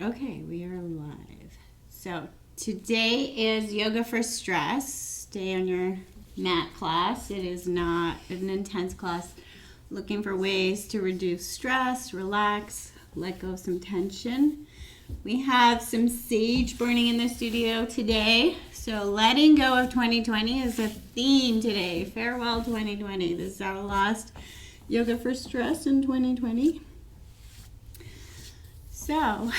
Okay, we are live. So today is yoga for stress. Stay on your mat class. It is not an intense class. Looking for ways to reduce stress, relax, let go of some tension. We have some sage burning in the studio today. So letting go of 2020 is a theme today. Farewell 2020. This is our last yoga for stress in 2020. So,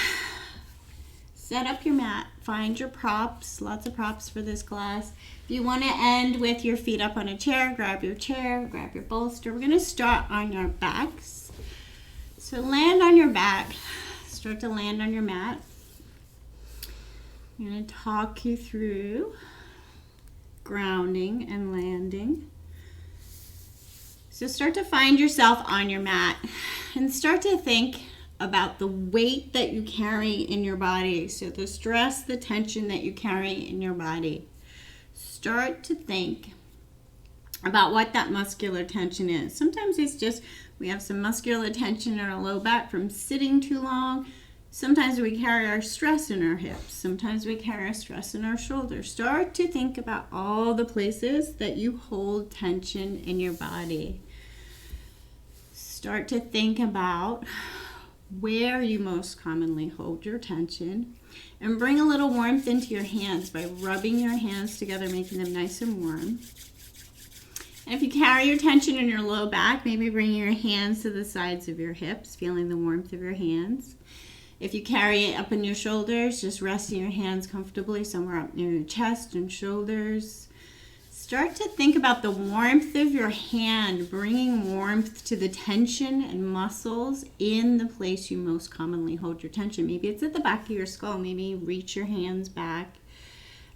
set up your mat, find your props, lots of props for this class. If you want to end with your feet up on a chair, grab your bolster. We're going to start on our backs. So land on your back, start to land on your mat. I'm going to talk you through grounding and landing. So start to find yourself on your mat and start to think about the weight that you carry in your body. So the stress, the tension that you carry in your body. Start to think about what that muscular tension is. Sometimes it's just we have some muscular tension in our low back from sitting too long. Sometimes we carry our stress in our hips. Sometimes we carry our stress in our shoulders. Start to think about all the places that you hold tension in your body. Start to think about where you most commonly hold your tension, and bring a little warmth into your hands by rubbing your hands together, making them nice and warm. And if you carry your tension in your low back, maybe bring your hands to the sides of your hips, feeling the warmth of your hands. If you carry it up in your shoulders, just resting your hands comfortably somewhere up near your chest and shoulders. Start to think about the warmth of your hand, bringing warmth to the tension and muscles in the place you most commonly hold your tension. Maybe it's at the back of your skull. Maybe reach your hands back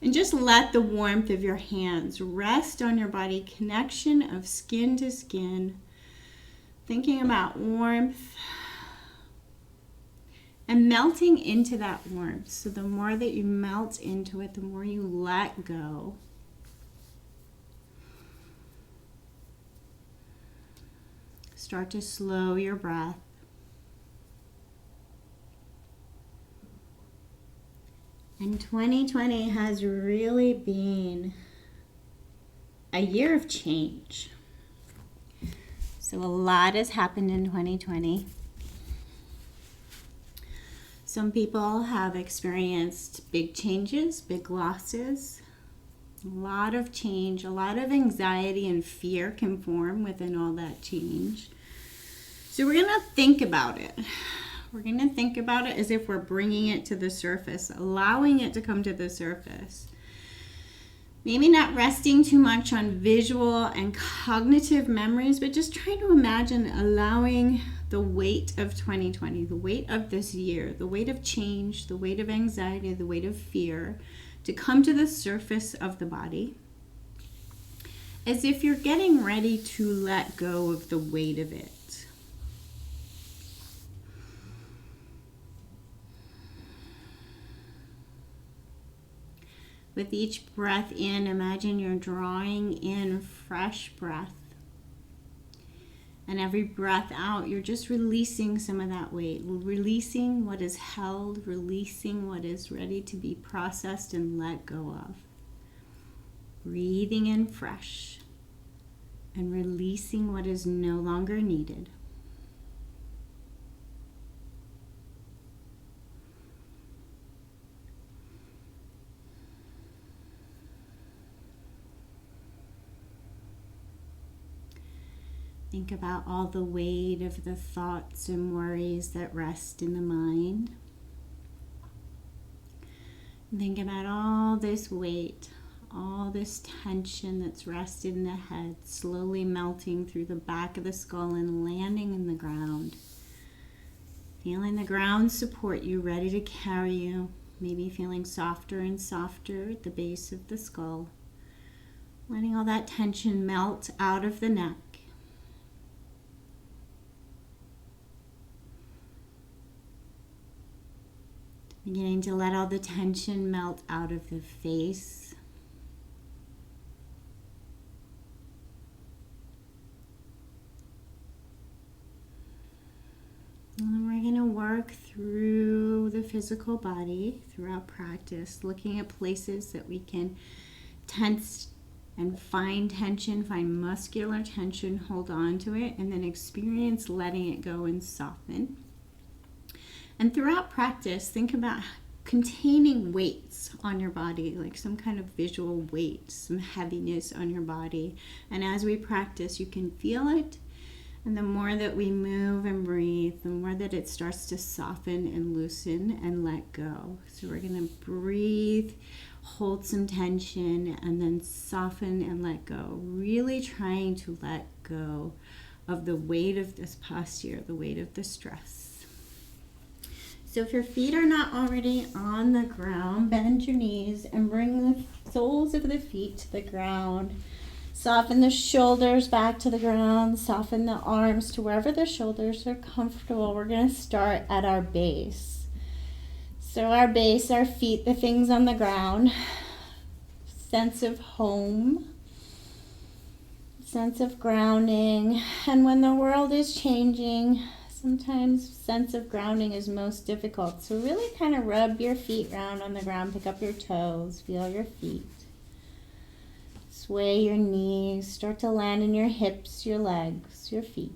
and just let the warmth of your hands rest on your body, connection of skin to skin, thinking about warmth and melting into that warmth. So the more that you melt into it, the more you let go. Start to slow your breath. And 2020 has really been a year of change. So a lot has happened in 2020. Some people have experienced big changes, big losses. A lot of change, a lot of anxiety and fear can form within all that change. So we're going to think about it. We're going to think about it as if we're bringing it to the surface, allowing it to come to the surface. Maybe not resting too much on visual and cognitive memories, but just trying to imagine allowing the weight of 2020, the weight of this year, the weight of change, the weight of anxiety, the weight of fear to come to the surface of the body, as if you're getting ready to let go of the weight of it. With each breath in, imagine you're drawing in fresh breath. And every breath out, you're just releasing some of that weight, releasing what is held, releasing what is ready to be processed and let go of. Breathing in fresh and releasing what is no longer needed. Think about all the weight of the thoughts and worries that rest in the mind. Think about all this weight, all this tension that's rested in the head, slowly melting through the back of the skull and landing in the ground. Feeling the ground support you, ready to carry you. Maybe feeling softer and softer at the base of the skull. Letting all that tension melt out of the neck. Beginning to let all the tension melt out of the face. And we're going to work through the physical body throughout practice, looking at places that we can tense and find tension, find muscular tension, hold on to it, and then experience letting it go and soften. And throughout practice, think about containing weights on your body, like some kind of visual weight, some heaviness on your body. And as we practice, you can feel it. And the more that we move and breathe, the more that it starts to soften and loosen and let go. So we're going to breathe, hold some tension, and then soften and let go. Really trying to let go of the weight of this posture, the weight of the stress. So if your feet are not already on the ground, bend your knees and bring the soles of the feet to the ground. Soften the shoulders back to the ground. Soften the arms to wherever the shoulders are comfortable. We're going to start at our base. So our base, our feet, the things on the ground. Sense of home. Sense of grounding. And when the world is changing, sometimes sense of grounding is most difficult. So really kind of rub your feet around on the ground. Pick up your toes. Feel your feet. Sway your knees, start to land in your hips, your legs, your feet.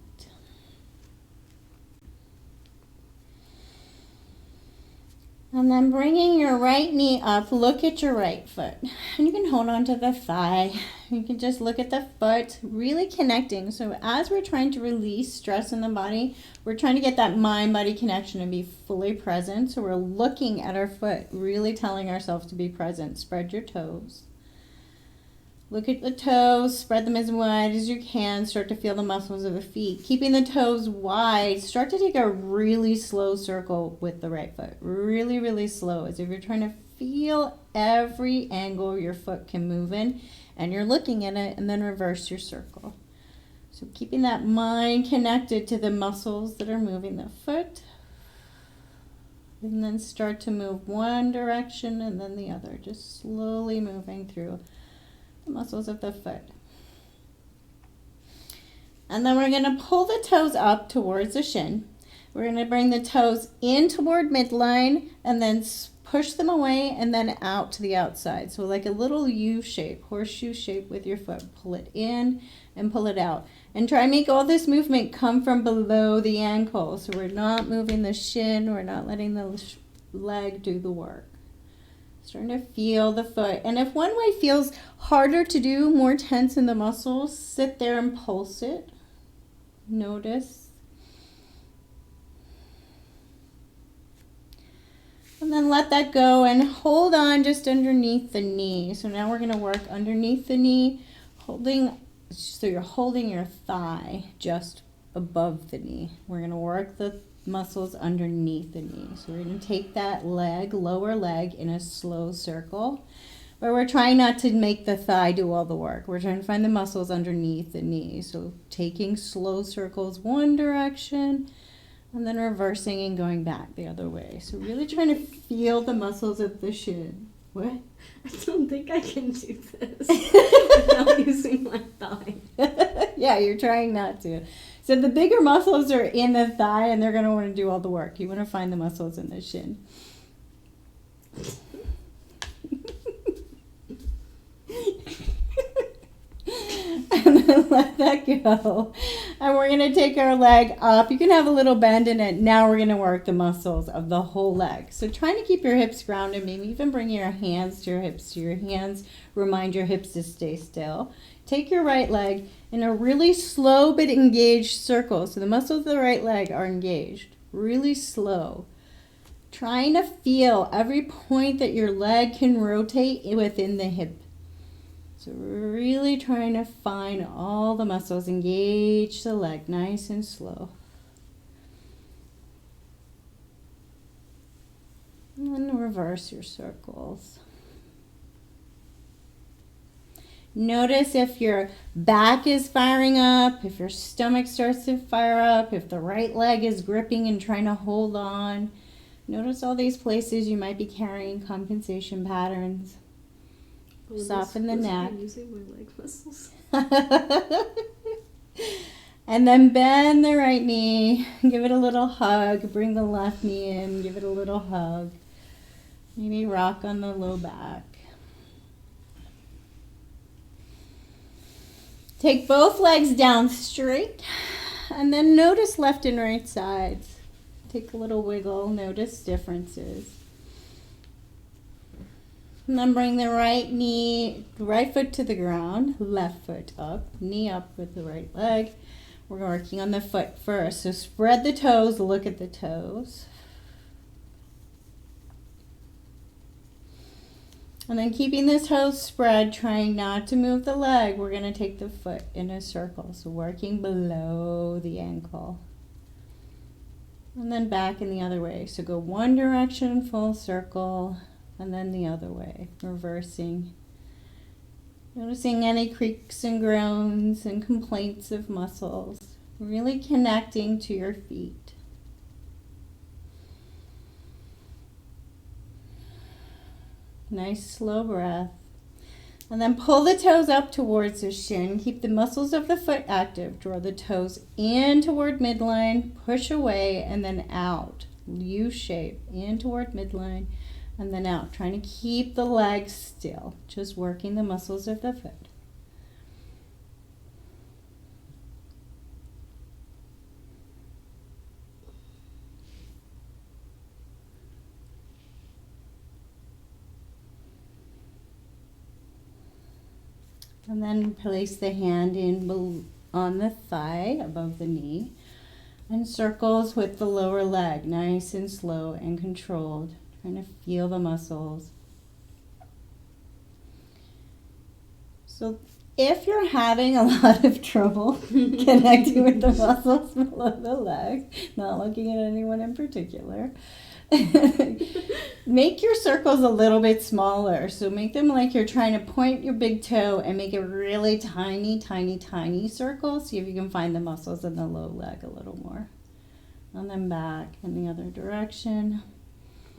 And then bringing your right knee up, look at your right foot. And you can hold on to the thigh. You can just look at the foot, really connecting. So as we're trying to release stress in the body, we're trying to get that mind-body connection and be fully present. So we're looking at our foot, really telling ourselves to be present. Spread your toes. Look at the toes, spread them as wide as you can. Start to feel the muscles of the feet. Keeping the toes wide, start to take a really slow circle with the right foot. Really, really slow, as if you're trying to feel every angle your foot can move in, and you're looking at it, and then reverse your circle. So keeping that mind connected to the muscles that are moving the foot. And then start to move one direction and then the other, just slowly moving through the muscles of the foot. And then we're going to pull the toes up towards the shin. We're going to bring the toes in toward midline and then push them away and then out to the outside. So like a little U shape, horseshoe shape with your foot. Pull it in and pull it out. And try and make all this movement come from below the ankle. So we're not moving the shin, we're not letting the leg do the work. Starting to feel the foot. And if one way feels harder to do, more tense in the muscles, sit there and pulse it. Notice. And then let that go and hold on just underneath the knee. So now we're going to work underneath the knee, so you're holding your thigh just above the knee. We're going to work the muscles underneath the knee. So we're going to take that leg, lower leg, in a slow circle, but we're trying not to make the thigh do all the work. We're trying to find the muscles underneath the knee. So taking slow circles one direction and then reversing and going back the other way. So really trying to feel the muscles of the shin. What? I don't think I can do this without using my thigh. Yeah, you're trying not to. So the bigger muscles are in the thigh and they're going to want to do all the work. You want to find the muscles in the shin. And then let that go. And we're going to take our leg up. You can have a little bend in it. Now we're going to work the muscles of the whole leg. So trying to keep your hips grounded. Maybe even bring your hands to your hips. To your hands, remind your hips to stay still. Take your right leg in a really slow but engaged circle. So the muscles of the right leg are engaged. Really slow. Trying to feel every point that your leg can rotate within the hip. So really trying to find all the muscles, engage the leg nice and slow. And then reverse your circles. Notice if your back is firing up, if your stomach starts to fire up, if the right leg is gripping and trying to hold on. Notice all these places you might be carrying compensation patterns. Soften the neck. Using my leg muscles. And then bend the right knee, give it a little hug, bring the left knee in, give it a little hug. Maybe rock on the low back. Take both legs down straight, and then notice left and right sides. Take a little wiggle, notice differences. And then bring the right foot to the ground, left foot up, knee up with the right leg. We're working on the foot first. So spread the toes, look at the toes. And then keeping the toes spread, trying not to move the leg, we're going to take the foot in a circle. So working below the ankle. And then back in the other way. So go one direction, full circle, and then the other way, reversing. Noticing any creaks and groans and complaints of muscles. Really connecting to your feet. Nice slow breath. And then pull the toes up towards the shin. Keep the muscles of the foot active. Draw the toes in toward midline, push away, and then out. U shape, in toward midline, and then out. Trying to keep the legs still. Just working the muscles of the foot. And then place the hand in on the thigh above the knee and circles with the lower leg, nice and slow and controlled. Trying to feel the muscles. So if you're having a lot of trouble connecting with the muscles below the leg, not looking at anyone in particular, make your circles a little bit smaller. So make them like you're trying to point your big toe and make a really tiny, tiny, tiny circle. See if you can find the muscles in the low leg a little more. And then back in the other direction.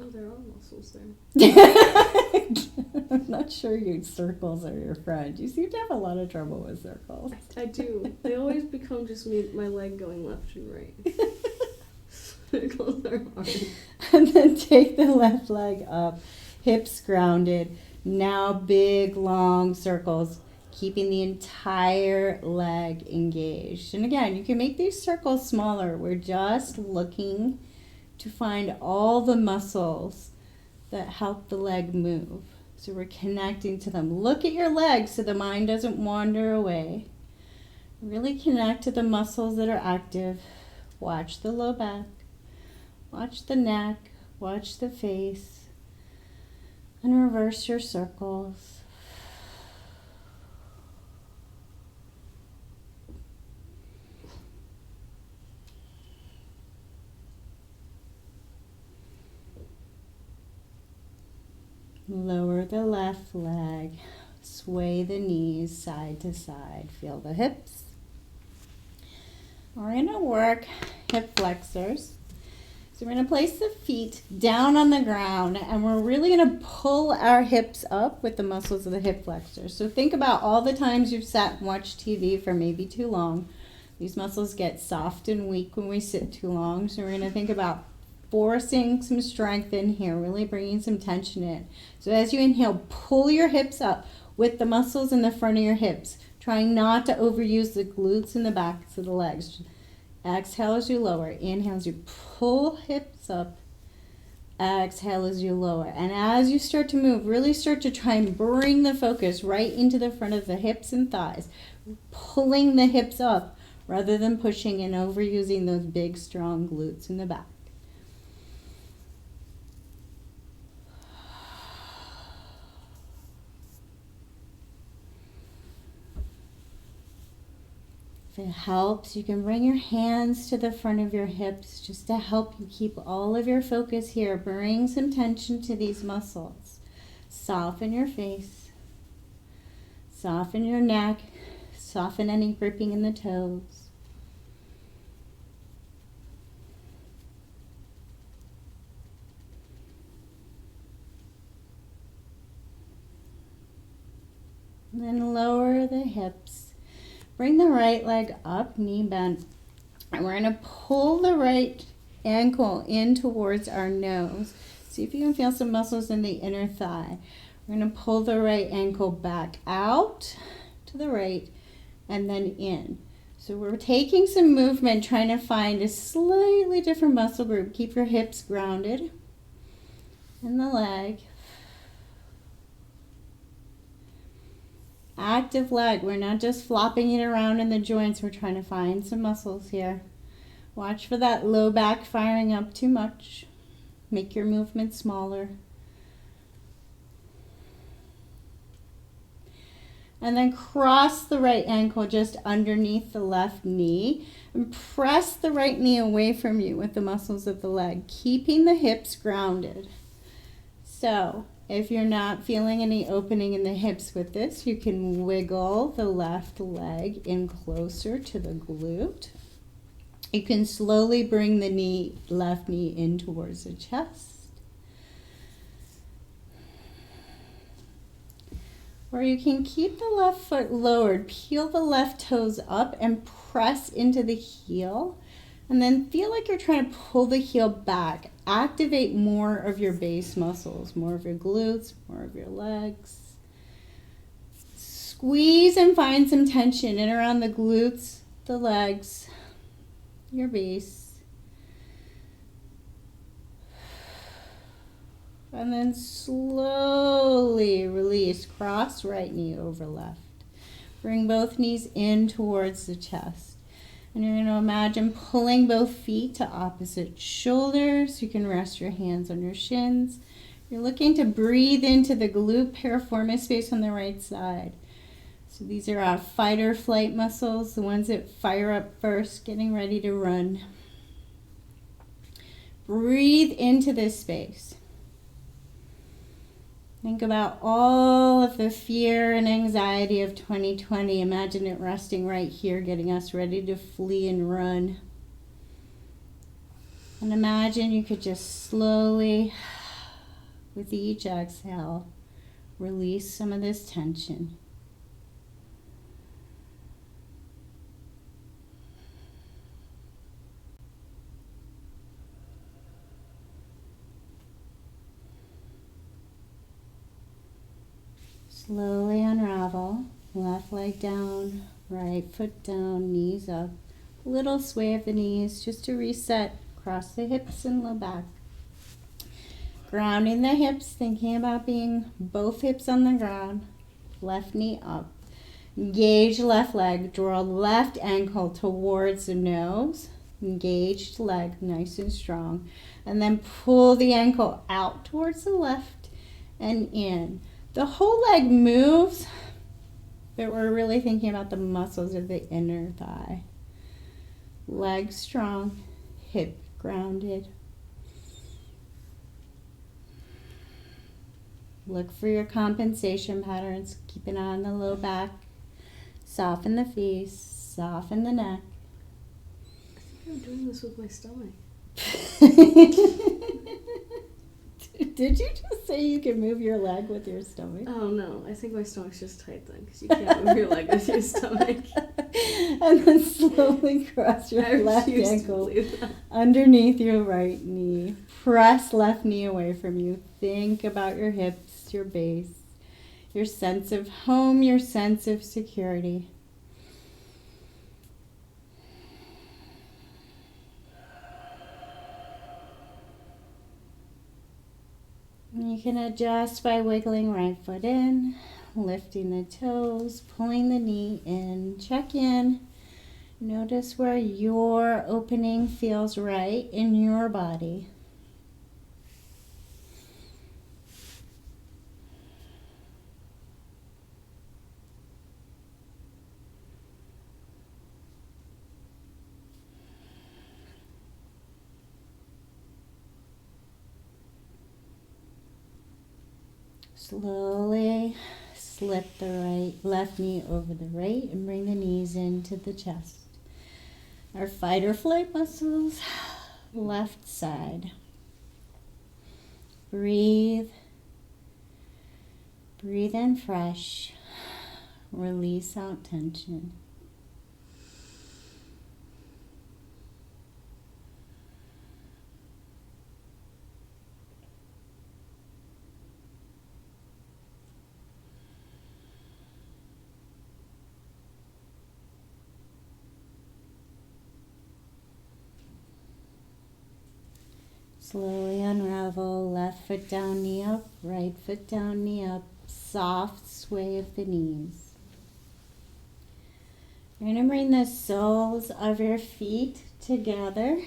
Oh, there are muscles there. I'm not sure circles are your friend. You seem to have a lot of trouble with circles. I do. They always become just my leg going left and right. Circles are hard. And then take the left leg up, hips grounded. Now big, long circles, keeping the entire leg engaged. And again, you can make these circles smaller. We're just looking to find all the muscles that help the leg move. So we're connecting to them. Look at your legs so the mind doesn't wander away. Really connect to the muscles that are active. Watch the low back. Watch the neck. Watch the face. And reverse your circles. Lower the left leg, sway the knees side to side, feel the hips. We're going to work hip flexors. So we're going to place the feet down on the ground and we're really going to pull our hips up with the muscles of the hip flexors. So think about all the times you've sat and watched TV for maybe too long. These muscles get soft and weak when we sit too long. So we're going to think about forcing some strength in here, really bringing some tension in. So as you inhale, pull your hips up with the muscles in the front of your hips, trying not to overuse the glutes and the backs of the legs. Exhale as you lower. Inhale as you pull hips up. Exhale as you lower. And as you start to move, really start to try and bring the focus right into the front of the hips and thighs, pulling the hips up rather than pushing and overusing those big, strong glutes in the back. If it helps, you can bring your hands to the front of your hips just to help you keep all of your focus here. Bring some tension to these muscles. Soften your face. Soften your neck. Soften any gripping in the toes. And then lower the hips. Bring the right leg up, knee bent. And we're going to pull the right ankle in towards our nose. See if you can feel some muscles in the inner thigh. We're going to pull the right ankle back out to the right and then in. So we're taking some movement, trying to find a slightly different muscle group. Keep your hips grounded and the leg. Active leg. We're not just flopping it around in the joints. We're trying to find some muscles here. Watch for that low back firing up too much. Make your movement smaller. And then cross the right ankle just underneath the left knee. And press the right knee away from you with the muscles of the leg, keeping the hips grounded. So if you're not feeling any opening in the hips with this, you can wiggle the left leg in closer to the glute. You can slowly bring the left knee in towards the chest. Or you can keep the left foot lowered, peel the left toes up and press into the heel. And then feel like you're trying to pull the heel back. Activate more of your base muscles, more of your glutes, more of your legs. Squeeze and find some tension in around the glutes, the legs, your base. And then slowly release, cross right knee over left. Bring both knees in towards the chest. And you're going to imagine pulling both feet to opposite shoulders. You can rest your hands on your shins. You're looking to breathe into the glute piriformis space on the right side. So these are our fight or flight muscles, the ones that fire up first, getting ready to run. Breathe into this space. Think about all of the fear and anxiety of 2020. Imagine it resting right here, getting us ready to flee and run. And imagine you could just slowly, with each exhale, release some of this tension. Slowly unravel, left leg down, right foot down, knees up. A little sway of the knees just to reset, cross the hips and low back. Grounding the hips, thinking about being both hips on the ground, left knee up. Engage left leg, draw left ankle towards the nose. Engaged leg, nice and strong. And then pull the ankle out towards the left and in. The whole leg moves, but we're really thinking about the muscles of the inner thigh. Leg strong, hip grounded. Look for your compensation patterns. Keep an eye on the low back. Soften the face, soften the neck. I think I'm doing this with my stomach. Did you just say you can move your leg with your stomach? Oh no, I think my stomach's just tight then, because you can't move your leg with your stomach. And then slowly cross your left ankle underneath your right knee. Press left knee away from you. Think about your hips, your base, your sense of home, your sense of security. You can adjust by wiggling right foot in, lifting the toes, pulling the knee in. Check in. Notice where your opening feels right in your body. Slowly slip the left knee over the right and bring the knees into the chest. Our fight or flight muscles, left side. Breathe. Breathe in fresh. Release out tension. Slowly unravel, left foot down, knee up, right foot down, knee up, soft sway of the knees. You're going to bring the soles of your feet together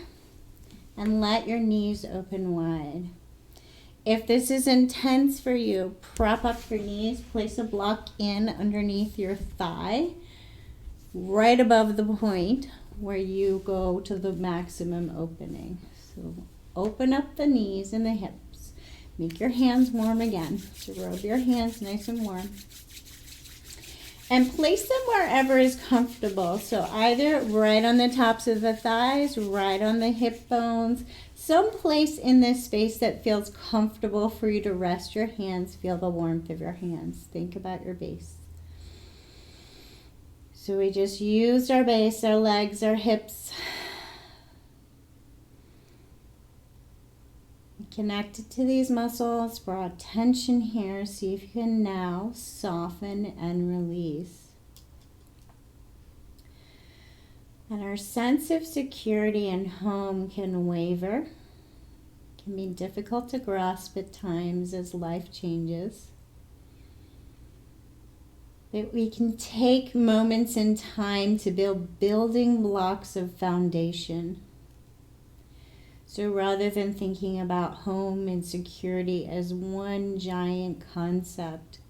and let your knees open wide. If this is intense for you, prop up your knees, place a block in underneath your thigh, right above the point where you go to the maximum opening. So open up the knees and the hips. Make your hands warm again. So rub your hands nice and warm. And place them wherever is comfortable. So either right on the tops of the thighs, right on the hip bones, some place in this space that feels comfortable for you to rest your hands, feel the warmth of your hands. Think about your base. So we just used our base, our legs, our hips. Connected to these muscles, brought tension here. See if you can now soften and release. And our sense of security and home can waver. Can be difficult to grasp at times as life changes. But we can take moments in time to build building blocks of foundation. So rather than thinking about home and security as one giant concept,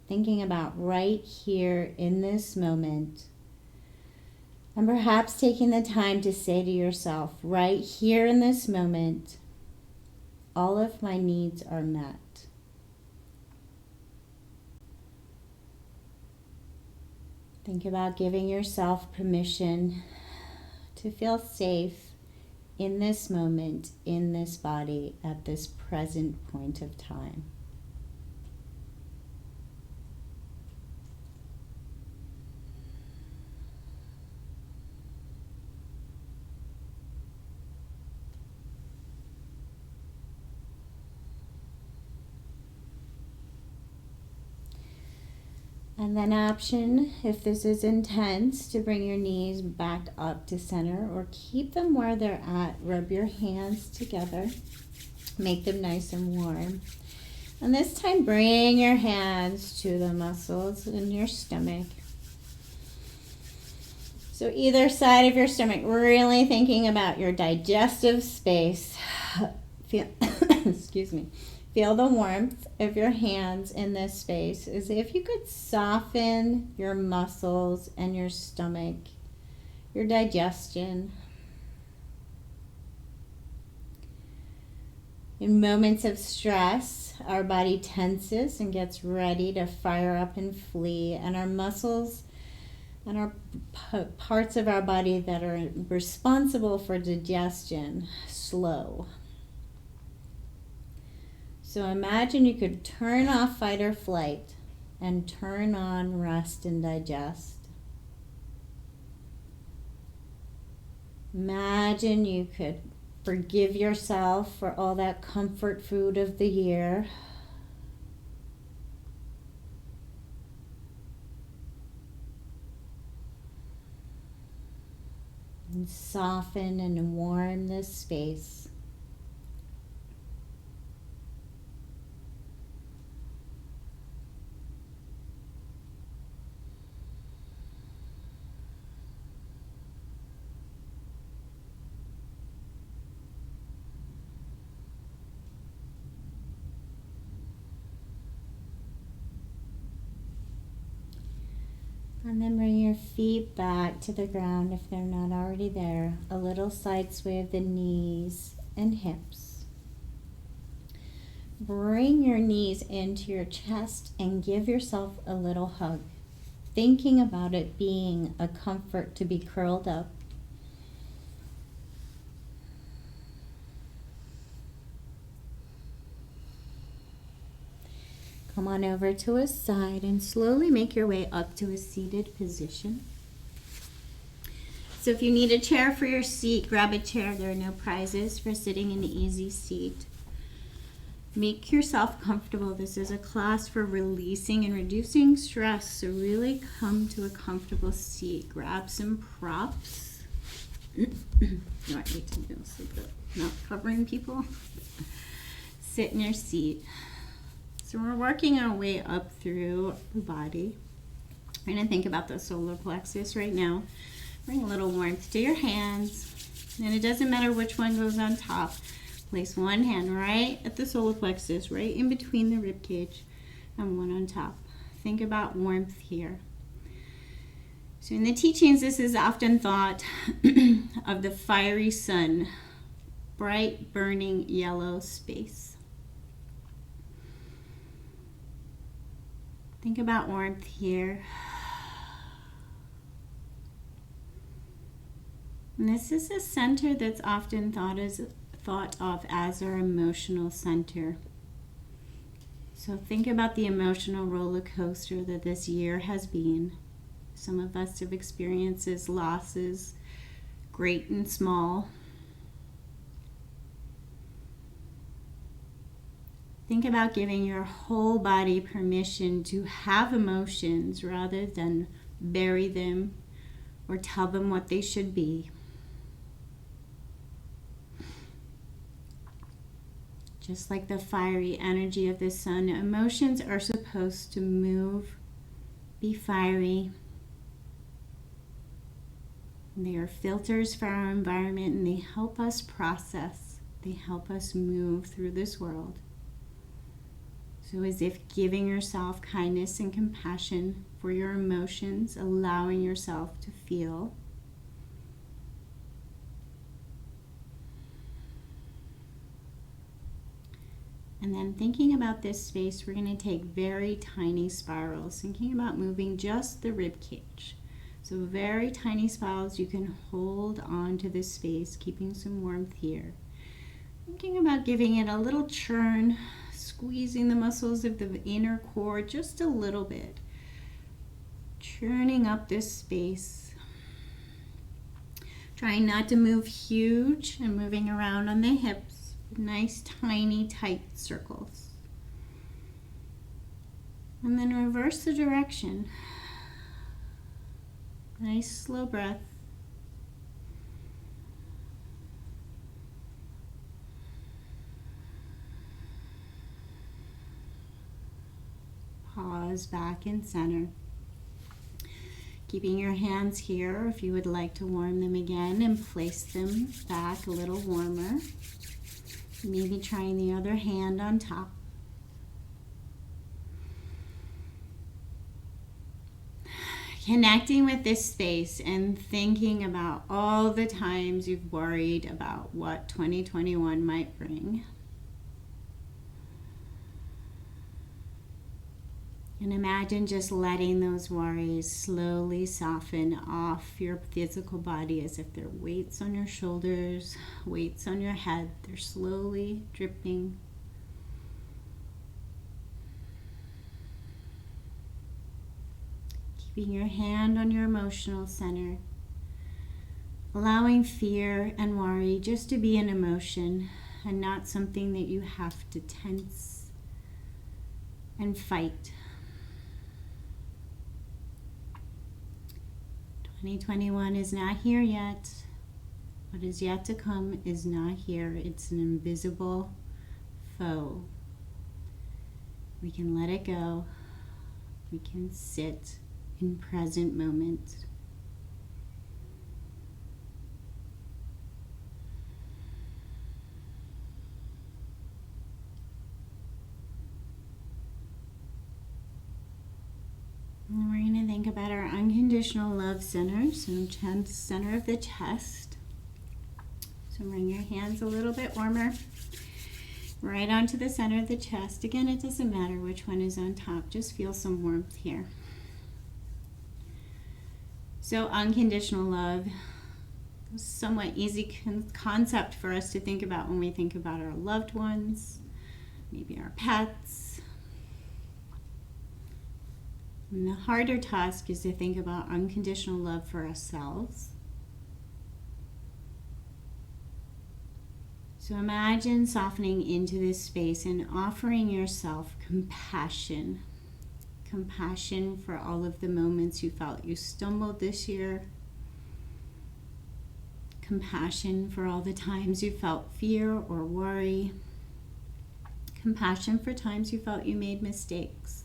thinking about right here in this moment, and perhaps taking the time to say to yourself, right here in this moment, all of my needs are met. Think about giving yourself permission to feel safe in this moment, in this body, at this present point of time. And then option, if this is intense, to bring your knees back up to center or keep them where they're at. Rub your hands together. Make them nice and warm. And this time bring your hands to the muscles in your stomach. So either side of your stomach, really thinking about your digestive space. Feel, excuse me. Feel the warmth of your hands in this space as if you could soften your muscles and your stomach, your digestion. In moments of stress, our body tenses and gets ready to fire up and flee, and our muscles and our parts of our body that are responsible for digestion slow. So imagine you could turn off fight or flight and turn on rest and digest. Imagine you could forgive yourself for all that comfort food of the year. And soften and warm this space. And then bring your feet back to the ground if they're not already there. A little side sway of the knees and hips. Bring your knees into your chest and give yourself a little hug. Thinking about it being a comfort to be curled up. Come on over to a side and slowly make your way up to a seated position. So if you need a chair for your seat, grab a chair. There are no prizes for sitting in an easy seat. Make yourself comfortable. This is a class for releasing and reducing stress. So really come to a comfortable seat. Grab some props. No, I hate to do this, but not covering people. Sit in your seat. So we're working our way up through the body. We're going to think about the solar plexus right now. Bring a little warmth to your hands. And it doesn't matter which one goes on top. Place one hand right at the solar plexus, right in between the rib cage, and one on top. Think about warmth here. So in the teachings, this is often thought of the fiery sun, bright, burning yellow space. Think about warmth here. And this is a center that's often thought of as our emotional center. So think about the emotional roller coaster that this year has been. Some of us have experienced losses, great and small. Think about giving your whole body permission to have emotions rather than bury them or tell them what they should be. Just like the fiery energy of the sun, emotions are supposed to move, be fiery. They are filters for our environment, and they help us process. They help us move through this world. So as if giving yourself kindness and compassion for your emotions, allowing yourself to feel. And then thinking about this space, we're going to take very tiny spirals, thinking about moving just the rib cage. So very tiny spirals, you can hold on to this space, keeping some warmth here. Thinking about giving it a little churn, squeezing the muscles of the inner core just a little bit. Churning up this space. Trying not to move huge and moving around on the hips. Nice, tiny, tight circles. And then reverse the direction. Nice, slow breath. Pause back in center. Keeping your hands here if you would like to warm them again, and place them back a little warmer. Maybe trying the other hand on top. Connecting with this space and thinking about all the times you've worried about what 2021 might bring. And imagine just letting those worries slowly soften off your physical body as if they're weights on your shoulders, weights on your head. They're slowly dripping. Keeping your hand on your emotional center. Allowing fear and worry just to be an emotion and not something that you have to tense and fight. 2021 is not here yet. What is yet to come is not here. It's an invisible foe. We can let it go. We can sit in present moment. And we're going to think about our unconditional love center, so center of the chest. So bring your hands a little bit warmer, right onto the center of the chest. Again, it doesn't matter which one is on top, just feel some warmth here. So unconditional love is a somewhat easy concept for us to think about when we think about our loved ones, maybe our pets. And the harder task is to think about unconditional love for ourselves. So imagine softening into this space and offering yourself compassion. Compassion for all of the moments you felt you stumbled this year. Compassion for all the times you felt fear or worry. Compassion for times you felt you made mistakes.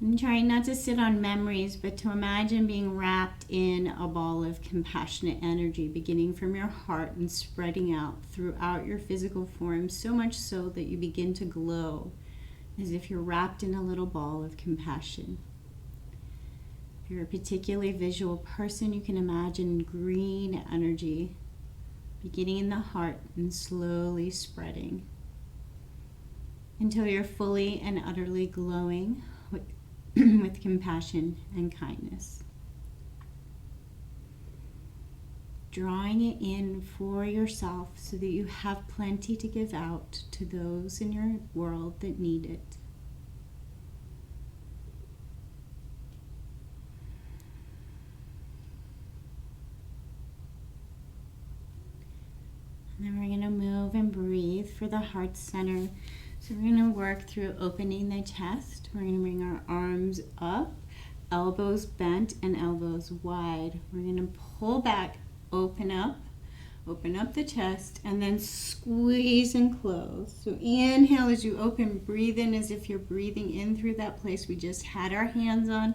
And trying not to sit on memories, but to imagine being wrapped in a ball of compassionate energy, beginning from your heart and spreading out throughout your physical form, so much so that you begin to glow as if you're wrapped in a little ball of compassion. If you're a particularly visual person, you can imagine green energy beginning in the heart and slowly spreading until you're fully and utterly glowing with compassion and kindness. Drawing it in for yourself so that you have plenty to give out to those in your world that need it. And then we're going to move and breathe for the heart center. So we're going to work through opening the chest. We're going to bring our arms up, elbows bent and elbows wide. We're going to pull back, open up the chest, and then squeeze and close. So inhale as you open, breathe in as if you're breathing in through that place we just had our hands on,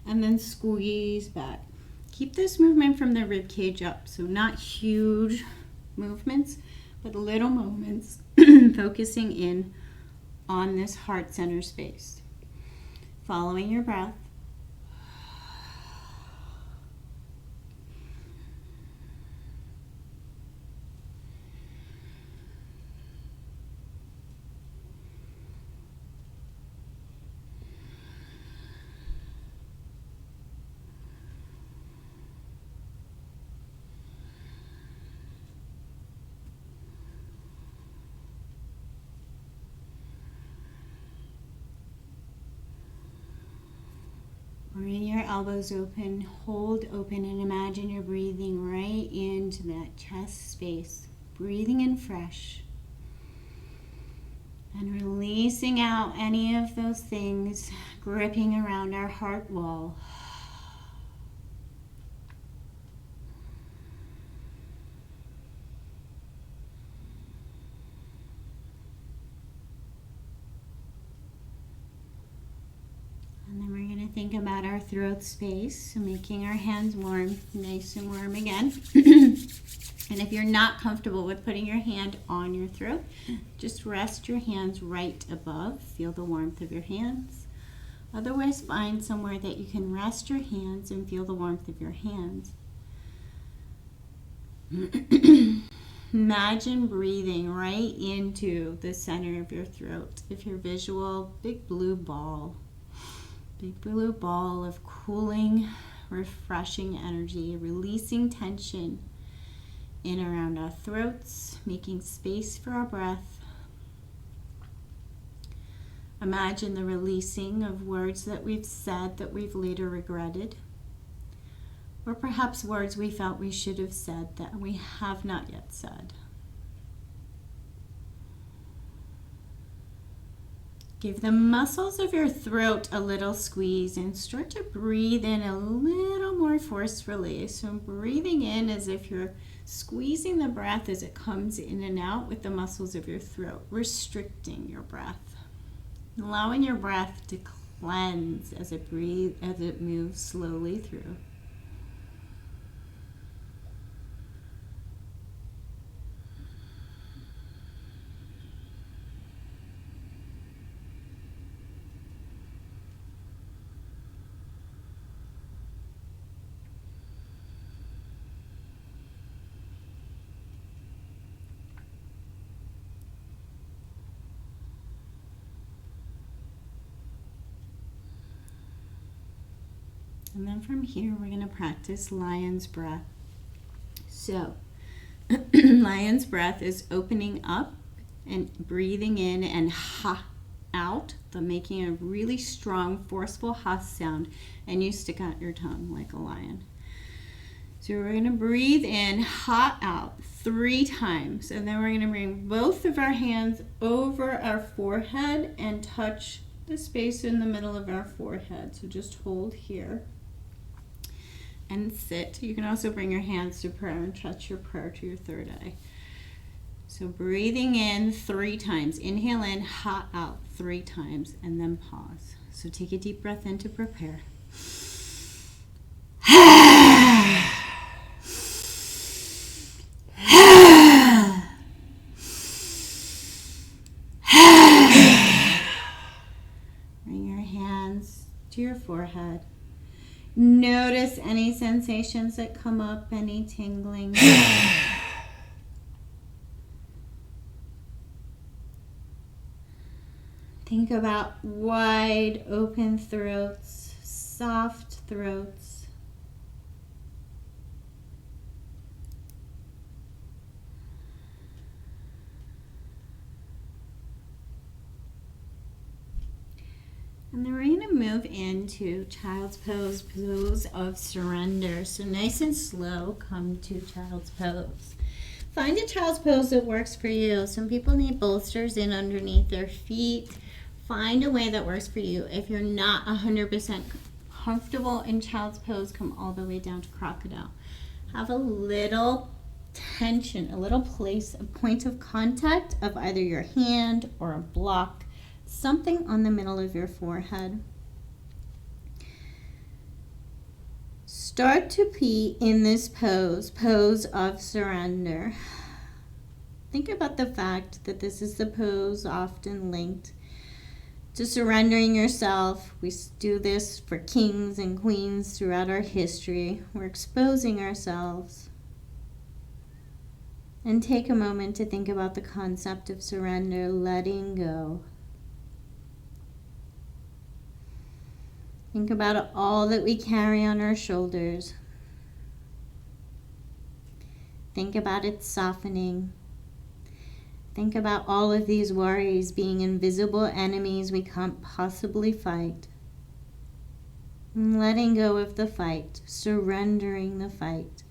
and then squeeze back. Keep this movement from the rib cage up, so not huge movements, but little moments focusing in on this heart center space. Following your breath. Bring your elbows open, hold open, and imagine you're breathing right into that chest space. Breathing in fresh. And releasing out any of those things gripping around our heart wall. And then we're going to think about our throat space, so making our hands warm, nice and warm again. And if you're not comfortable with putting your hand on your throat, just rest your hands right above. Feel the warmth of your hands. Otherwise, find somewhere that you can rest your hands and feel the warmth of your hands. Imagine breathing right into the center of your throat. If you're visual, big blue ball. Big blue ball of cooling, refreshing energy, releasing tension in around our throats, making space for our breath. Imagine the releasing of words that we've said that we've later regretted, or perhaps words we felt we should have said that we have not yet said. Give the muscles of your throat a little squeeze and start to breathe in a little more forcefully. So breathing in as if you're squeezing the breath as it comes in and out with the muscles of your throat, restricting your breath. Allowing your breath to cleanse as it moves slowly through. And then from here, we're going to practice lion's breath. So, lion's breath is opening up and breathing in and ha out, making a really strong, forceful ha sound. And you stick out your tongue like a lion. So we're going to breathe in, ha out 3 times. And then we're going to bring both of our hands over our forehead and touch the space in the middle of our forehead. So just hold here. and sit. You can also bring your hands to prayer and touch your prayer to your third eye. So breathing in 3 times. Inhale in, ha out 3 times, and then pause. So take a deep breath in to prepare. Bring your hands to your forehead. Notice any sensations that come up, any tingling. Think about wide open throats, soft throats. And then we're going to move into child's pose, pose of surrender. So nice and slow, come to child's pose. Find a child's pose that works for you. Some people need bolsters in underneath their feet. Find a way that works for you. If you're not 100% comfortable in child's pose, come all the way down to crocodile. Have a little tension, a little place, a point of contact of either your hand or a block, something on the middle of your forehead. Start to be in this pose, pose of surrender. Think about the fact that this is the pose often linked to surrendering yourself. We do this for kings and queens throughout our history. We're exposing ourselves. And take a moment to think about the concept of surrender, letting go. Think about all that we carry on our shoulders. Think about it softening. Think about all of these worries being invisible enemies we can't possibly fight. And letting go of the fight, surrendering the fight.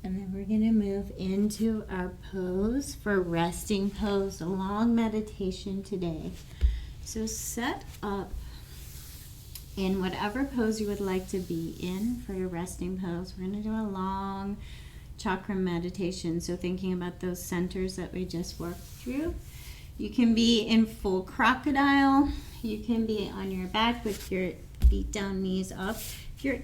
And then we're going to move into our pose for resting pose, a long meditation today. So set up in whatever pose you would like to be in for your resting pose. We're going to do a long chakra meditation. So thinking about those centers that we just worked through. You can be in full crocodile. You can be on your back with your feet down, knees up. If you're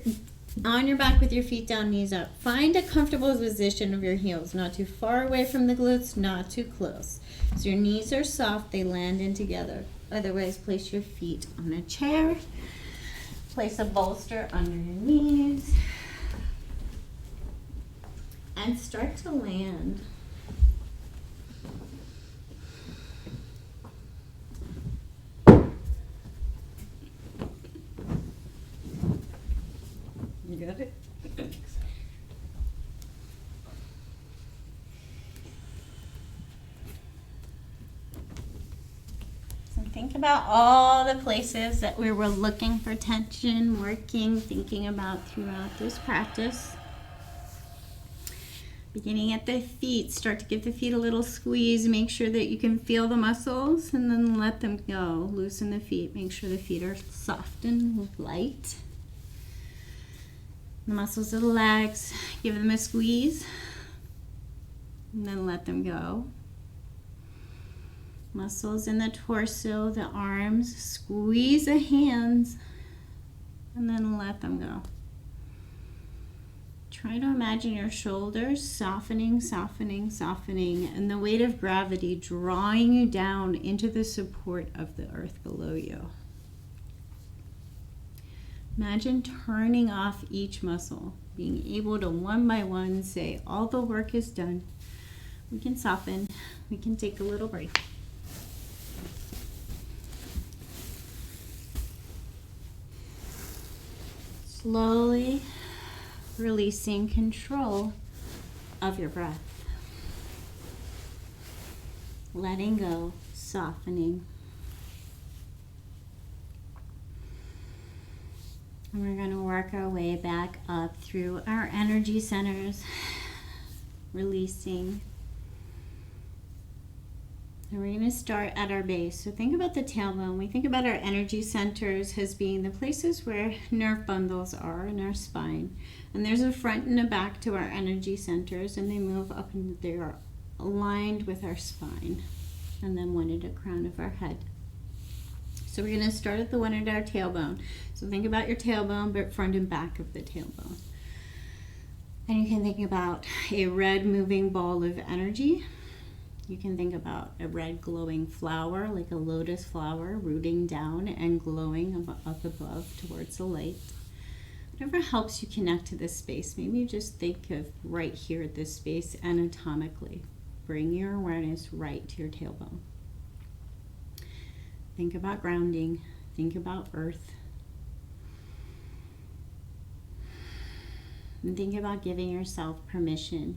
on your back with your feet down, knees up, find a comfortable position of your heels, not too far away from the glutes, not too close. So your knees are soft, they land in together. Otherwise, place your feet on a chair. Place a bolster under your knees. And start to land. You got it? So think about all the places that we were looking for tension, working, thinking about throughout this practice. Beginning at the feet, start to give the feet a little squeeze. Make sure that you can feel the muscles and then let them go. Loosen the feet. Make sure the feet are soft and light. The muscles of the legs, give them a squeeze and then let them go. Muscles in the torso, the arms, squeeze the hands and then let them go. Try to imagine your shoulders softening, softening, softening, and the weight of gravity drawing you down into the support of the earth below you. Imagine turning off each muscle, being able to one by one say, all the work is done. We can soften, we can take a little break. Slowly releasing control of your breath. letting go, softening. And we're going to work our way back up through our energy centers, releasing. And we're going to start at our base. So think about the tailbone. We think about our energy centers as being the places where nerve bundles are in our spine. And there's a front and a back to our energy centers, and they move up and they're aligned with our spine. And then one at the crown of our head. So we're going to start at the one at our tailbone. So think about your tailbone, but front and back of the tailbone. And you can think about a red moving ball of energy. You can think about a red glowing flower, like a lotus flower, rooting down and glowing up above towards the light. Whatever helps you connect to this space. Maybe you just think of right here at this space anatomically. Bring your awareness right to your tailbone. Think about grounding. Think about earth. And think about giving yourself permission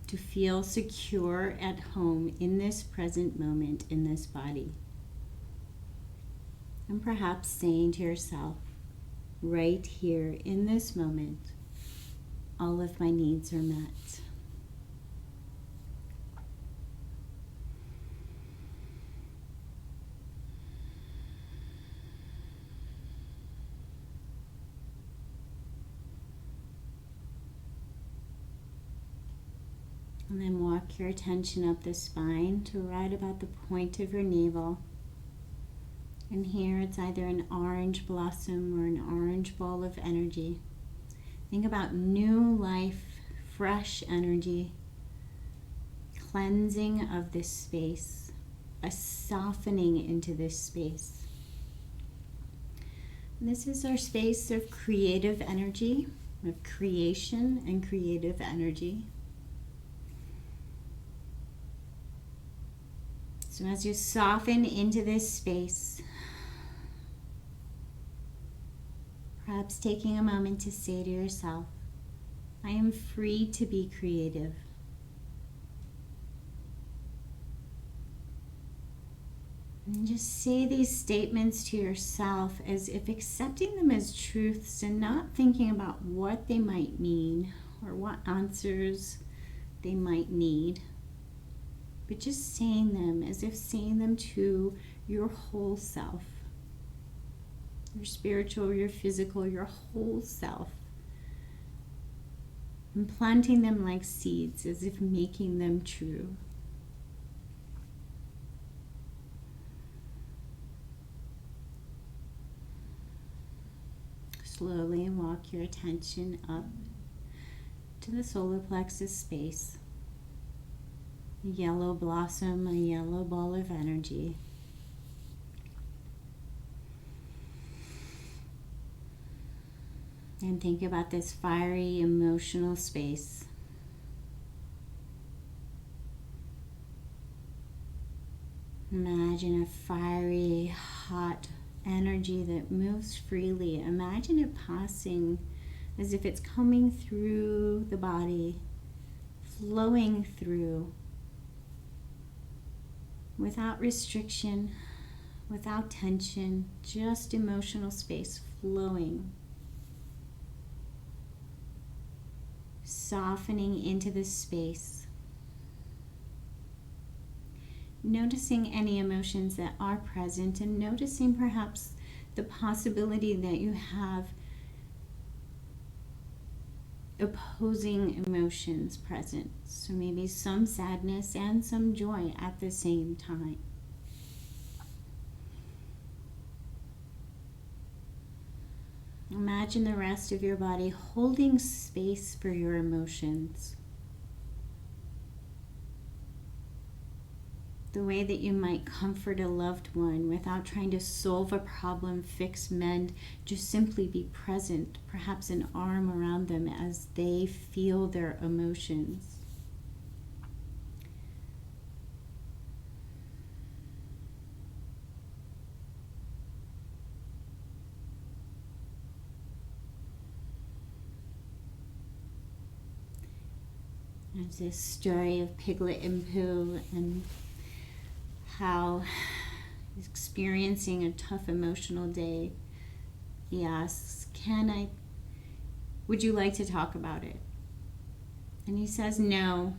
to feel secure at home in this present moment, in this body. And perhaps saying to yourself, right here in this moment, all of my needs are met. And then walk your attention up the spine to right about the point of your navel. And here it's either an orange blossom or an orange ball of energy. Think about new life, fresh energy, cleansing of this space, a softening into this space. And this is our space of creative energy, of creation and creative energy. So as you soften into this space, perhaps taking a moment to say to yourself, I am free to be creative. And just say these statements to yourself as if accepting them as truths and not thinking about what they might mean or what answers they might need. But just saying them as if saying them to your whole self. Your spiritual, your physical, your whole self. And planting them like seeds as if making them true. Slowly walk your attention up to the solar plexus space. A yellow blossom, a yellow ball of energy. And think about this fiery, emotional space. Imagine a fiery, hot energy that moves freely. Imagine it passing as if it's coming through the body, flowing through. Without restriction, without tension, just emotional space flowing. Softening into this space. Noticing any emotions that are present and noticing perhaps the possibility that you have opposing emotions present. So maybe some sadness and some joy at the same time. Imagine the rest of your body holding space for your emotions. The way that you might comfort a loved one without trying to solve a problem, fix, mend, just simply be present, perhaps an arm around them as they feel their emotions. There's this story of Piglet and Pooh and how he's experiencing a tough emotional day. He asks, would you like to talk about it? And he says, no.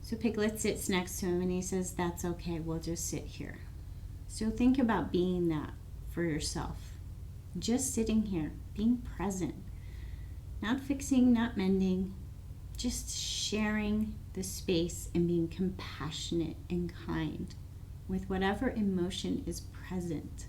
So Piglet sits next to him and he says, that's okay, we'll just sit here. So think about being that for yourself. Just sitting here, being present. Not fixing, not mending, just sharing the space and being compassionate and kind with whatever emotion is present.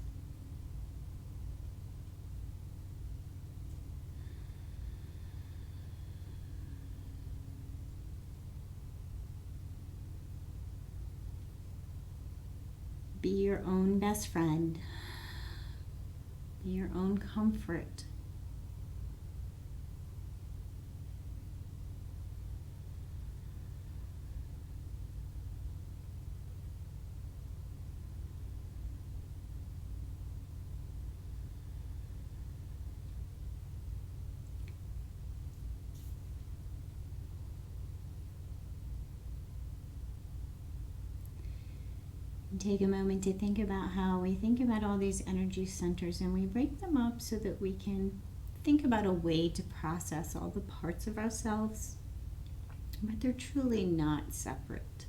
Be your own best friend. Be your own comfort. Take a moment to think about how we think about all these energy centers and we break them up so that we can think about a way to process all the parts of ourselves, but they're truly not separate.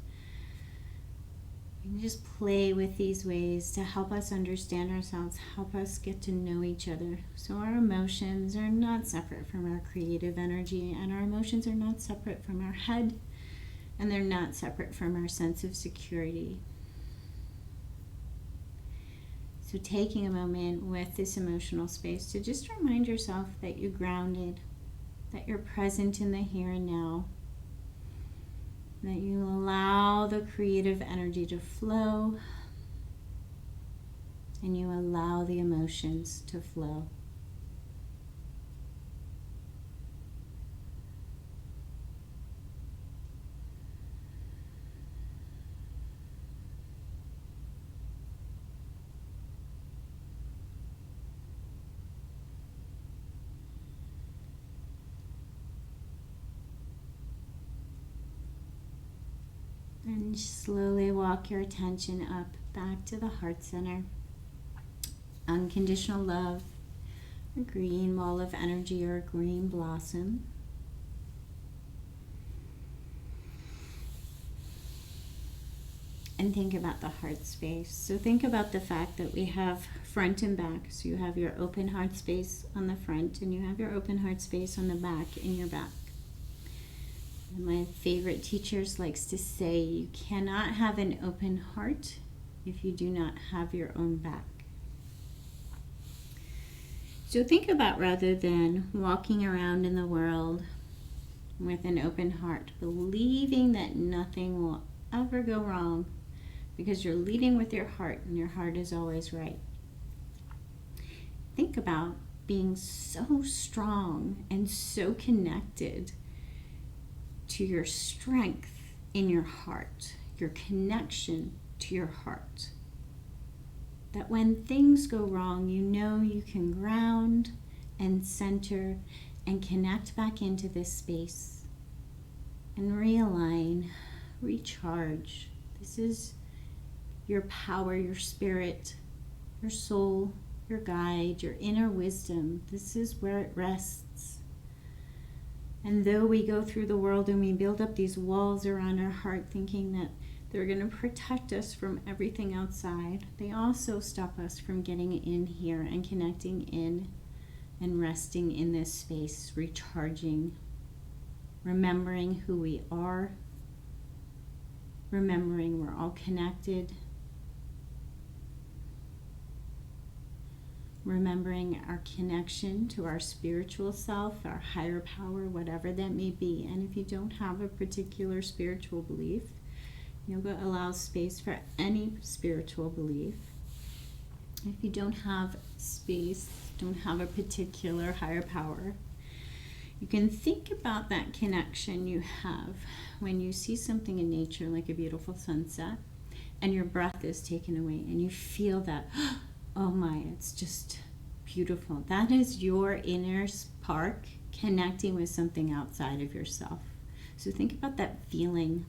We can just play with these ways to help us understand ourselves, help us get to know each other. So our emotions are not separate from our creative energy, and our emotions are not separate from our head, and they're not separate from our sense of security. So taking a moment with this emotional space to just remind yourself that you're grounded, that you're present in the here and now, that you allow the creative energy to flow, and you allow the emotions to flow. And slowly walk your attention up back to the heart center. Unconditional love, a green ball of energy or a green blossom. And think about the heart space. So think about the fact that we have front and back. So you have your open heart space on the front and you have your open heart space on the back in your back. My favorite teachers likes to say you cannot have an open heart if you do not have your own back. So think about, rather than walking around in the world with an open heart, believing that nothing will ever go wrong because you're leading with your heart and your heart is always right. Think about being so strong and so connected to your strength in your heart, your connection to your heart. That when things go wrong, you know you can ground and center and connect back into this space and realign, recharge. This is your power, your spirit, your soul, your guide, your inner wisdom. This is where it rests. And though we go through the world and we build up these walls around our heart thinking that they're going to protect us from everything outside, they also stop us from getting in here and connecting in and resting in this space, recharging, remembering who we are, remembering we're all connected, remembering our connection to our spiritual self, our higher power, whatever that may be. And if you don't have a particular spiritual belief, yoga allows space for any spiritual belief. If you don't have space, don't have a particular higher power, you can think about that connection you have when you see something in nature like a beautiful sunset and your breath is taken away and you feel that, oh my, it's just beautiful. That is your inner spark connecting with something outside of yourself. So think about that feeling.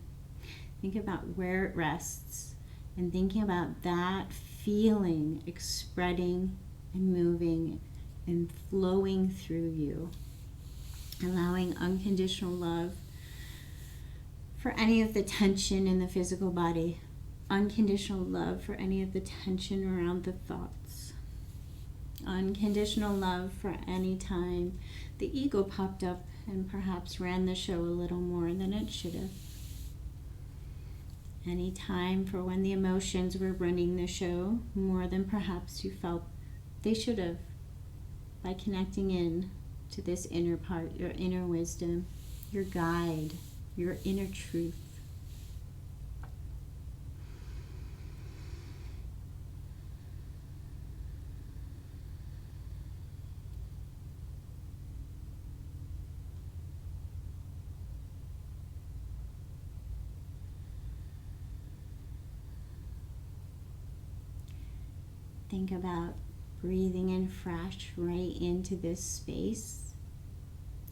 Think about where it rests, and thinking about that feeling spreading and moving and flowing through you, allowing unconditional love for any of the tension in the physical body, unconditional love for any of the tension around the thoughts, unconditional love for any time the ego popped up and perhaps ran the show a little more than it should have. Any time for when the emotions were running the show more than perhaps you felt they should have, by connecting in to this inner part, your inner wisdom, your guide, your inner truth. Think about breathing in fresh right into this space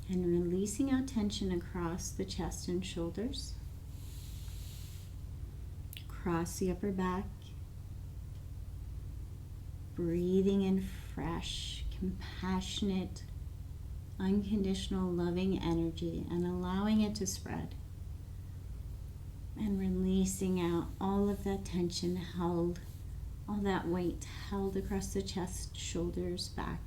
and releasing out tension across the chest and shoulders, across the upper back. Breathing in fresh, compassionate, unconditional, loving energy and allowing it to spread. And releasing out all of that tension held, all that weight held across the chest, shoulders, back.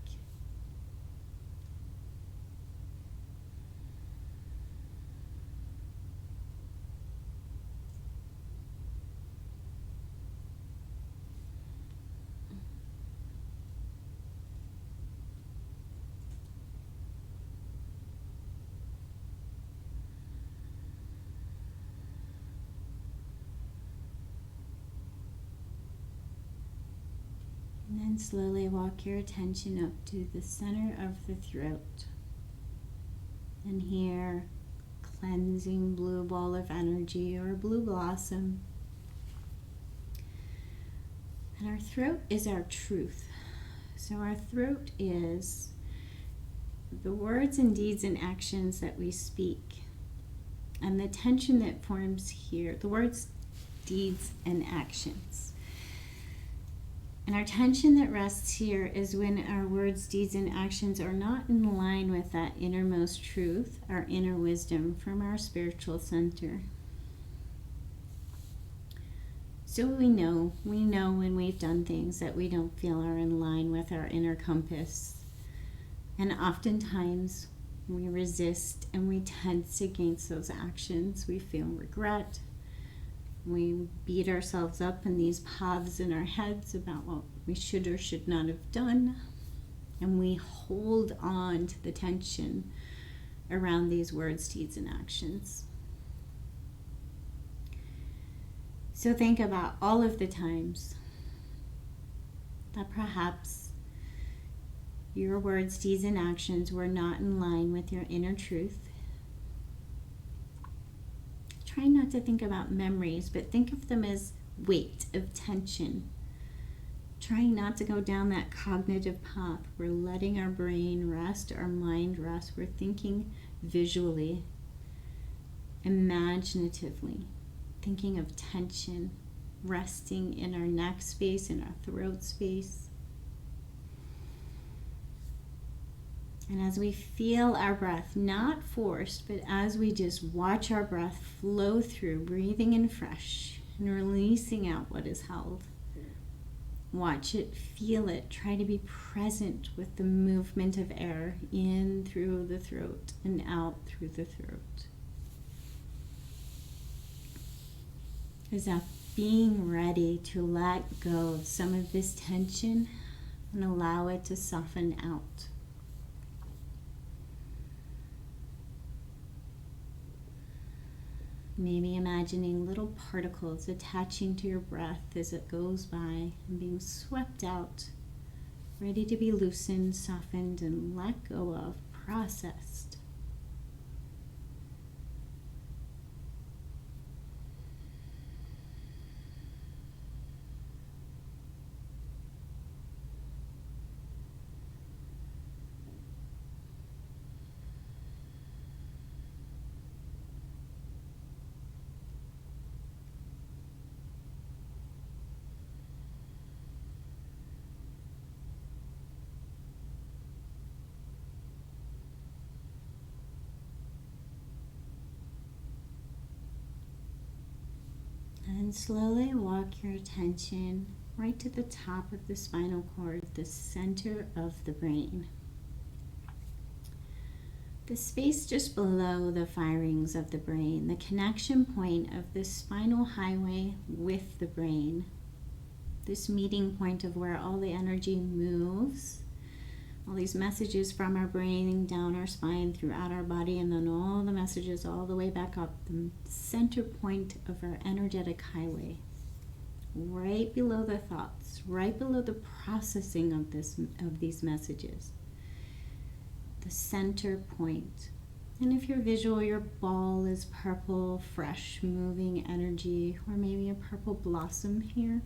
And then slowly walk your attention up to the center of the throat. And here, cleansing blue ball of energy or blue blossom. And our throat is our truth. So our throat is the words and deeds and actions that we speak. And the tension that forms here, the words, deeds, and actions. And our tension that rests here is when our words, deeds, and actions are not in line with that innermost truth, our inner wisdom from our spiritual center. So we know when we've done things that we don't feel are in line with our inner compass. And oftentimes we resist and we tense against those actions. We feel regret. We beat ourselves up in these paths in our heads about what we should or should not have done. And we hold on to the tension around these words, deeds, and actions. So think about all of the times that perhaps your words, deeds, and actions were not in line with your inner truth. Try not to think about memories, but think of them as weight of tension. Trying not to go down that cognitive path. We're letting our brain rest, our mind rest. We're thinking visually, imaginatively, thinking of tension, resting in our neck space, in our throat space. And as we feel our breath, not forced, but as we just watch our breath flow through, breathing in fresh and releasing out what is held. Watch it, feel it, try to be present with the movement of air in through the throat and out through the throat. Is that being ready to let go of some of this tension and allow it to soften out. Maybe imagining little particles attaching to your breath as it goes by and being swept out, ready to be loosened, softened, and let go of, processed. And slowly walk your attention right to the top of the spinal cord, the center of the brain. The space just below the firings of the brain, the connection point of the spinal highway with the brain. This meeting point of where all the energy moves, all these messages from our brain down our spine, throughout our body, and then all the messages all the way back up, the center point of our energetic highway. Right below the thoughts, right below the processing of these messages. The center point. And if you're visual, your ball is purple, fresh, moving energy, or maybe a purple blossom here.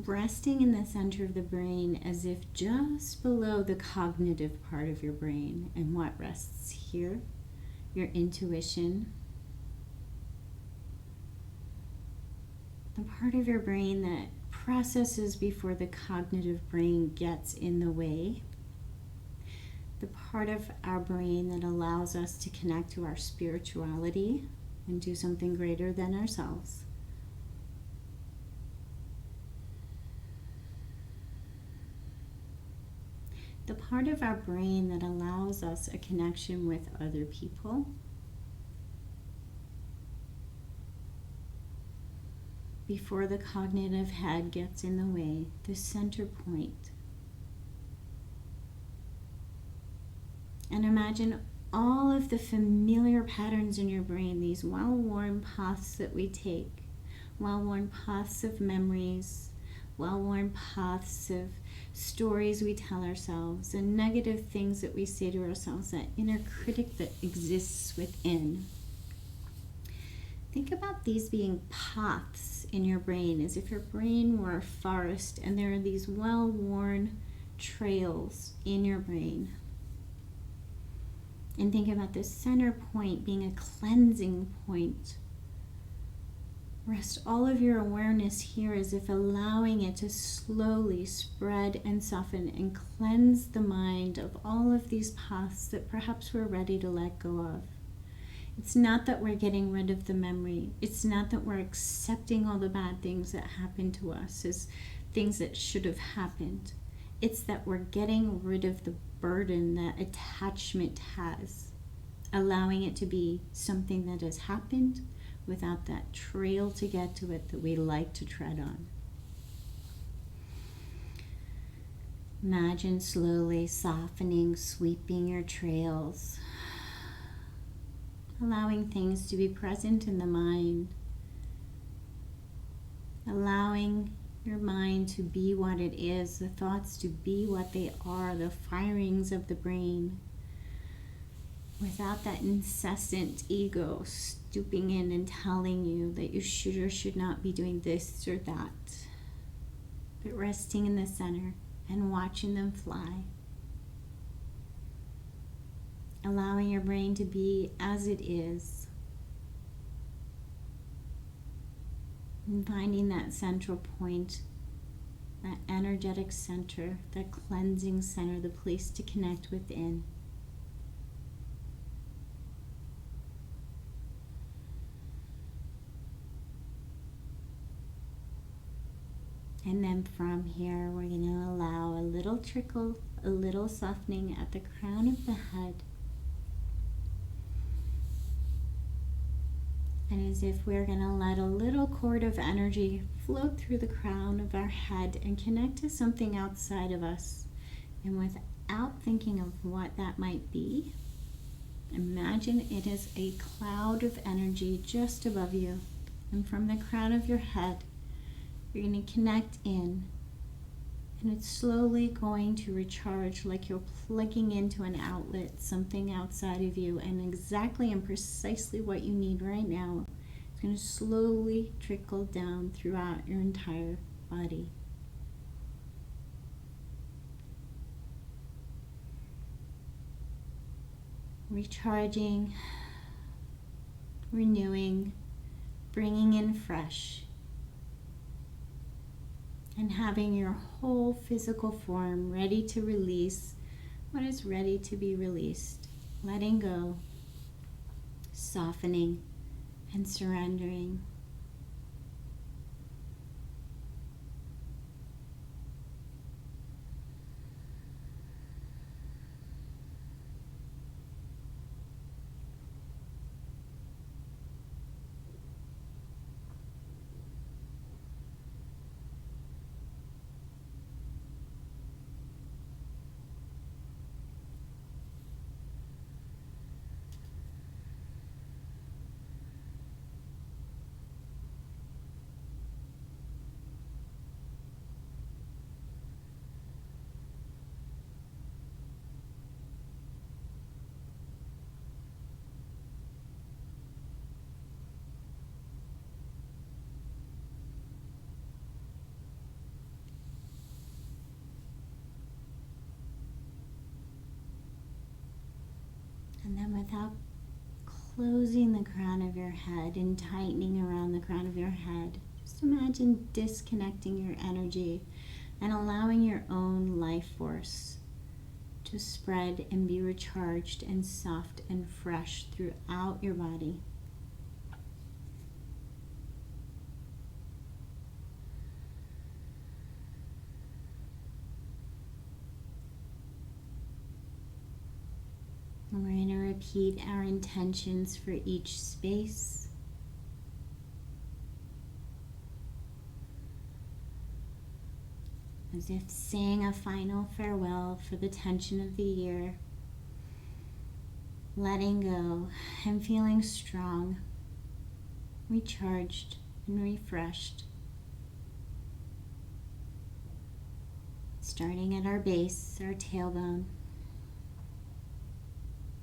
Resting in the center of the brain as if just below the cognitive part of your brain. And what rests here? Your intuition. The part of your brain that processes before the cognitive brain gets in the way. The part of our brain that allows us to connect to our spirituality and do something greater than ourselves. The part of our brain that allows us a connection with other people. Before the cognitive head gets in the way, the center point. And imagine all of the familiar patterns in your brain, these well-worn paths that we take, well-worn paths of memories, well-worn paths of stories we tell ourselves, and negative things that we say to ourselves, that inner critic that exists within. Think about these being paths in your brain, as if your brain were a forest and there are these well-worn trails in your brain. And think about this center point being a cleansing point. Rest all of your awareness here as if allowing it to slowly spread and soften and cleanse the mind of all of these paths that perhaps we're ready to let go of. It's not that we're getting rid of the memory. It's not that we're accepting all the bad things that happened to us as things that should have happened. It's that we're getting rid of the burden that attachment has, allowing it to be something that has happened without that trail to get to it that we like to tread on. Imagine slowly softening, sweeping your trails, allowing things to be present in the mind, allowing your mind to be what it is, the thoughts to be what they are, the firings of the brain, without that incessant ego stooping in and telling you that you should or should not be doing this or that, but resting in the center and watching them fly. Allowing your brain to be as it is. And finding that central point, that energetic center, that cleansing center, the place to connect within. And then from here, we're going to allow a little trickle, a little softening at the crown of the head. And as if we're going to let a little cord of energy float through the crown of our head and connect to something outside of us. And without thinking of what that might be, imagine it is a cloud of energy just above you. And from the crown of your head, you're going to connect in. And it's slowly going to recharge like you're plugging into an outlet, something outside of you, and exactly and precisely what you need right now. It's going to slowly trickle down throughout your entire body. Recharging, renewing, bringing in fresh. And having your whole physical form ready to release what is ready to be released. Letting go. softening and surrendering. And then without closing the crown of your head and tightening around the crown of your head, just imagine disconnecting your energy and allowing your own life force to spread and be recharged and soft and fresh throughout your body. And we're going to repeat our intentions for each space. As if saying a final farewell for the tension of the year. Letting go and feeling strong, recharged and refreshed. Starting at our base, our tailbone.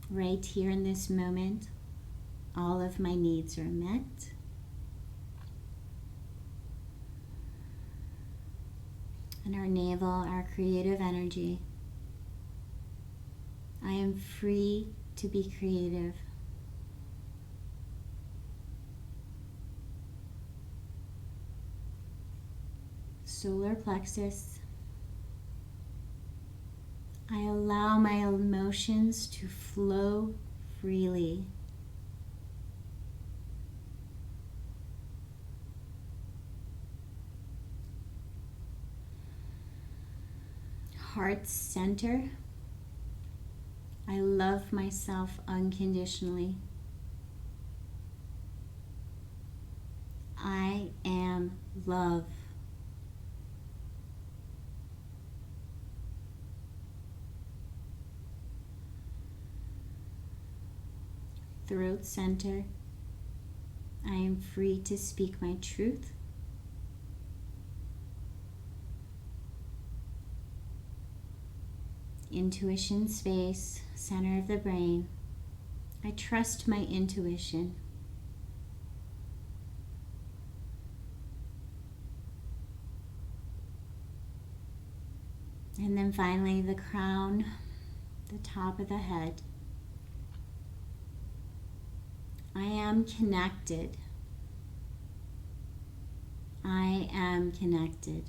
Right here in this moment, all of my needs are met. And our navel, our creative energy. I am free to be creative. Solar plexus. I allow my emotions to flow freely. Heart center. I love myself unconditionally. I am love. Throat center. I am free to speak my truth. Intuition space, center of the brain. I trust my intuition. And then finally the crown, the top of the head. I am connected. I am connected.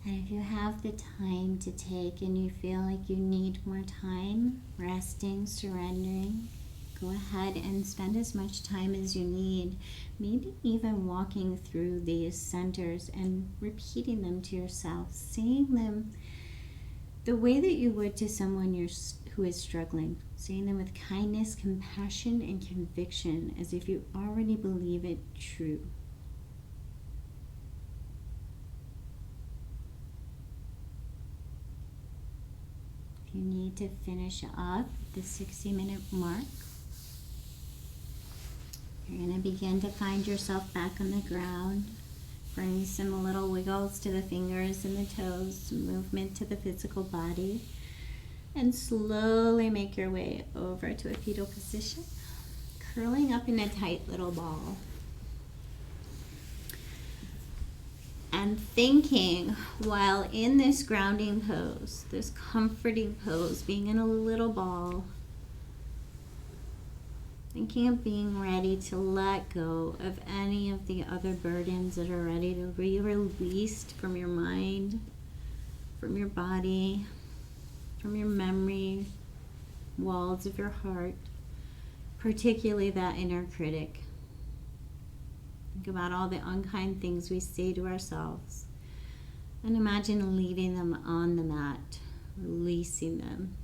And if you have the time to take and you feel like you need more time, resting, surrendering, go ahead and spend as much time as you need, maybe even walking through these centers and repeating them to yourself, saying them the way that you would to someone who is struggling, saying them with kindness, compassion, and conviction, as if you already believe it true. If you need to finish up the 60-minute mark, you're going to begin to find yourself back on the ground. Bring some little wiggles to the fingers and the toes, some movement to the physical body, and slowly make your way over to a fetal position, curling up in a tight little ball. And thinking while in this grounding pose, this comforting pose, being in a little ball, thinking of being ready to let go of any of the other burdens that are ready to be released from your mind, from your body, from your memory, walls of your heart, particularly that inner critic. Think about all the unkind things we say to ourselves and imagine leaving them on the mat, releasing them.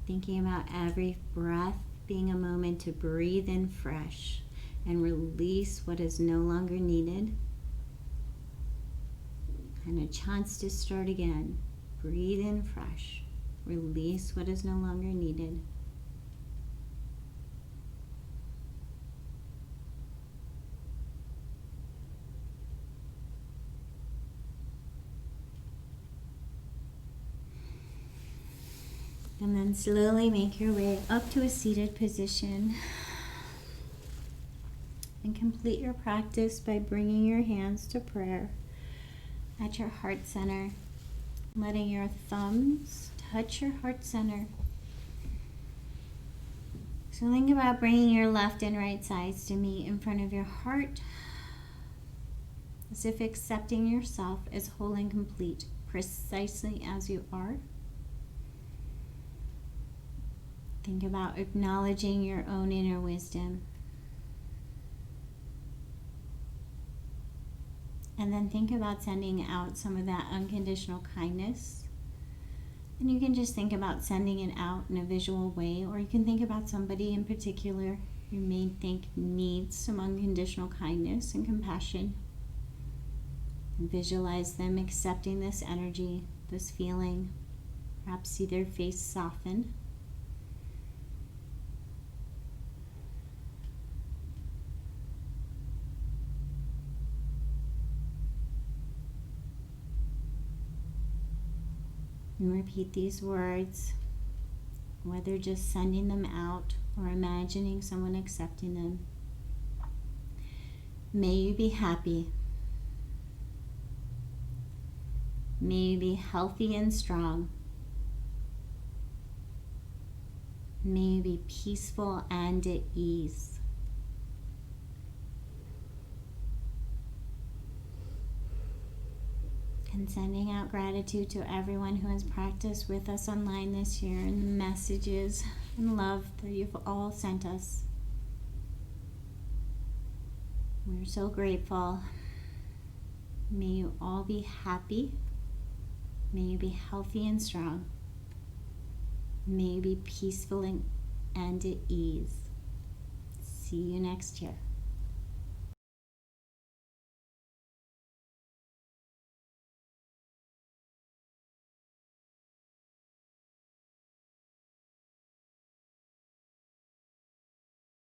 Thinking about every breath being a moment to breathe in fresh and release what is no longer needed. And a chance to start again. Breathe in fresh. Release what is no longer needed. And then slowly make your way up to a seated position. And complete your practice by bringing your hands to prayer at your heart center. Letting your thumbs touch your heart center. So think about bringing your left and right sides to meet in front of your heart, as if accepting yourself as whole and complete, precisely as you are. Think about acknowledging your own inner wisdom. And then think about sending out some of that unconditional kindness. And you can just think about sending it out in a visual way, or you can think about somebody in particular you may think needs some unconditional kindness and compassion. And visualize them accepting this energy, this feeling. Perhaps see their face soften. And repeat these words, whether just sending them out or imagining someone accepting them. May you be happy. May you be healthy and strong. May you be peaceful and at ease. And sending out gratitude to everyone who has practiced with us online this year, and the messages and love that you've all sent us. We're so grateful. May you all be happy. May you be healthy and strong. May you be peaceful and at ease. See you next year.